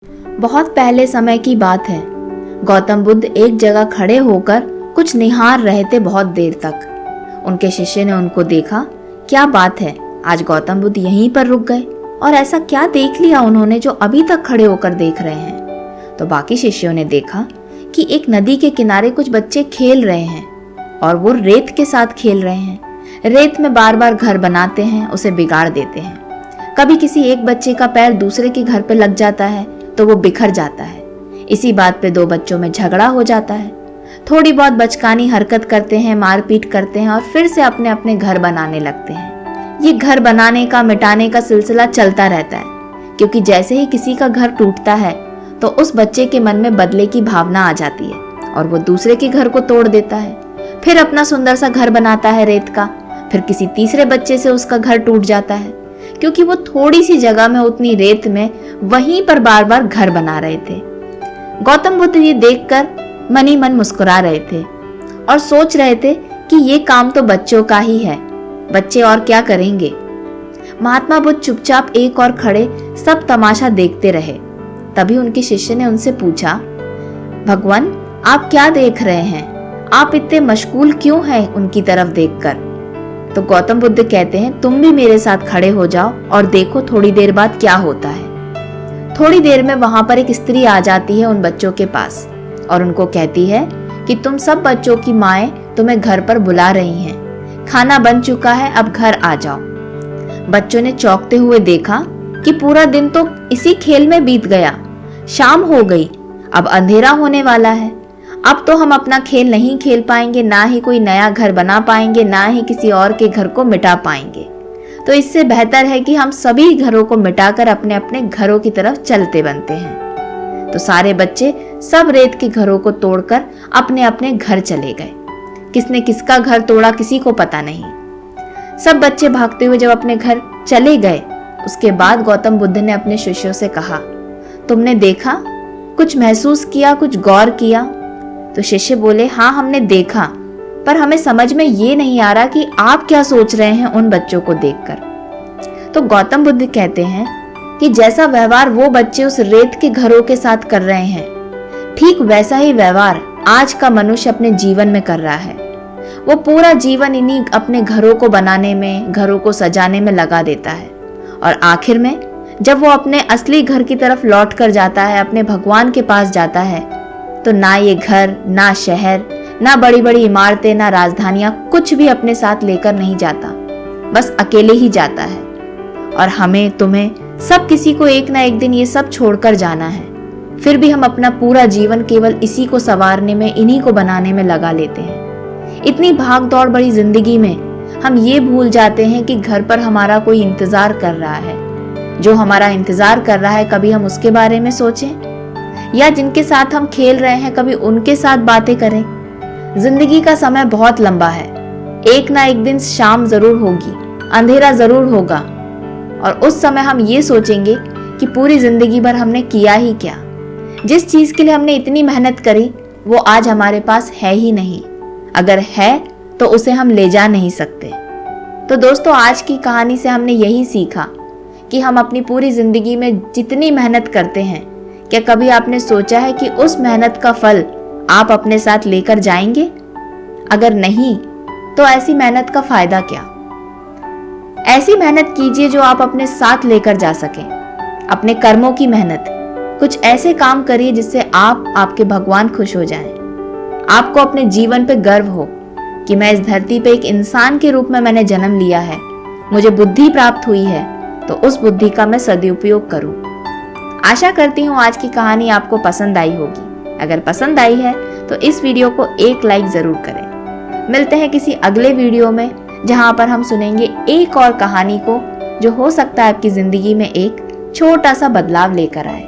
बहुत पहले समय की बात है। गौतम बुद्ध एक जगह खड़े होकर कुछ निहार रहे थे बहुत देर तक। उनके शिष्य ने उनको देखा। क्या बात है, आज गौतम बुद्ध यहीं पर रुक गए और ऐसा क्या देख लिया उन्होंने जो अभी तक खड़े होकर देख रहे हैं। तो बाकी शिष्यों ने देखा कि एक नदी के किनारे कुछ बच्चे खेल रहे हैं और वो रेत के साथ खेल रहे हैं। रेत में बार बार घर बनाते हैं, उसे बिगाड़ देते हैं। कभी किसी एक बच्चे का पैर दूसरे के घर पे लग जाता है तो वो बिखर जाता है। इसी बात पे दो बच्चों में झगड़ा हो जाता है। थोड़ी बहुत बचकानी हरकत करते हैं, मारपीट करते हैं और फिर से अपने अपने घर बनाने लगते हैं। ये घर बनाने का मिटाने का सिलसिला चलता रहता है, क्योंकि जैसे ही किसी का घर टूटता है तो उस बच्चे के मन में बदले की भावना आ जाती है और वो दूसरे के घर को तोड़ देता है। फिर अपना सुंदर सा घर बनाता है रेत का। फिर किसी तीसरे बच्चे से उसका घर टूट जाता है, क्योंकि वो थोड़ी सी जगह में उतनी रेत में वहीं पर बार बार घर बना रहे थे। गौतम बुद्ध ये देखकर मन ही मन मुस्कुरा रहे थे और सोच रहे थे कि ये काम तो बच्चों का ही है, बच्चे और क्या करेंगे। महात्मा बुद्ध चुपचाप एक और खड़े सब तमाशा देखते रहे। तभी उनके शिष्य ने उनसे पूछा, भगवान आप क्या देख रहे हैं? आप इतने मशगूल क्यों हैं उनकी तरफ देखकर? तो गौतम बुद्ध कहते हैं, तुम भी मेरे साथ खड़े हो जाओ और देखो थोड़ी देर बाद क्या होता है। थोड़ी देर में वहां पर एक स्त्री आ जाती है उन बच्चों के पास और उनको कहती है कि तुम सब बच्चों की माएं तुम्हें घर पर बुला रही हैं। खाना बन चुका है, अब घर आ जाओ। बच्चों ने चौंकते हुए देखा कि पूरा दिन तो इसी खेल में बीत गया। शाम हो गई, अब अंधेरा होने वाला है। अब तो हम अपना खेल नहीं खेल पाएंगे, ना ही कोई नया घर बना पाएंगे, ना ही किसी और के घर को मिटा पाएंगे। तो इससे बेहतर है कि हम सभी घरों को मिटाकर अपने अपने घरों की तरफ चलते बनते हैं। तो सारे बच्चे सब रेत के घरों को तोड़कर अपने अपने घर चले गए। किसने किसका घर तोड़ा किसी को पता नहीं। सब बच्चे भागते हुए जब अपने घर चले गए, उसके बाद गौतम बुद्ध ने अपने शिष्यों से कहा, तुमने देखा, कुछ महसूस किया, कुछ गौर किया? तो शिष्य बोले, हाँ हमने देखा, पर हमें समझ में ये नहीं आ रहा कि आप क्या सोच रहे हैं उन बच्चों को देखकर। तो गौतम बुद्ध कहते हैं कि जैसा व्यवहार वो बच्चे उस रेत के घरों के साथ कर रहे हैं, ठीक वैसा ही व्यवहार आज का मनुष्य अपने जीवन में कर रहा है। वो पूरा जीवन इन्हीं अपने घरों को बनाने में, घरों को सजाने में लगा देता है और आखिर में जब वो अपने असली घर की तरफ लौट कर जाता है, अपने भगवान के पास जाता है, तो ना ये घर, ना शहर, ना बड़ी बड़ी इमारतें, ना राजधानियां कुछ भी अपने साथ लेकर नहीं जाता, बस अकेले ही जाता है। और हमें, तुम्हें, सब किसी को एक ना एक दिन ये सब छोड़कर जाना है। फिर भी हम अपना पूरा जीवन केवल इसी को संवारने में, इन्हीं को बनाने में लगा लेते हैं। इतनी भाग दौड़ भरी जिंदगी में हम ये भूल जाते हैं कि घर पर हमारा कोई इंतजार कर रहा है। जो हमारा इंतजार कर रहा है, कभी हम उसके बारे में सोचें, या जिनके साथ हम खेल रहे हैं कभी उनके साथ बातें करें। जिंदगी का समय बहुत लंबा है। एक ना एक दिन शाम जरूर होगी, अंधेरा जरूर होगा और उस समय हम ये सोचेंगे कि पूरी जिंदगी भर हमने किया ही क्या। जिस चीज के लिए हमने इतनी मेहनत करी वो आज हमारे पास है ही नहीं। अगर है तो उसे हम ले जा नहीं सकते। तो दोस्तों, आज की कहानी से हमने यही सीखा कि हम अपनी पूरी जिंदगी में जितनी मेहनत करते हैं, क्या कभी आपने सोचा है कि उस मेहनत का फल आप अपने साथ लेकर जाएंगे? अगर नहीं, तो ऐसी मेहनत का फायदा क्या? ऐसी मेहनत कीजिए जो आप अपने साथ लेकर जा सकें। अपने कर्मों की मेहनत, कुछ ऐसे काम करिए जिससे आप, आपके भगवान खुश हो जाएं। आपको अपने जीवन पे गर्व हो कि मैं इस धरती पे एक इंसान के रूप में मैंने जन्म लिया है, मुझे बुद्धि प्राप्त हुई है, तो उस बुद्धि का मैं सदुपयोग करूं। आशा करती हूँ आज की कहानी आपको पसंद आई होगी। अगर पसंद आई है तो इस वीडियो को एक लाइक जरूर करें। मिलते हैं किसी अगले वीडियो में, जहां पर हम सुनेंगे एक और कहानी को जो हो सकता है आपकी जिंदगी में एक छोटा सा बदलाव लेकर आए।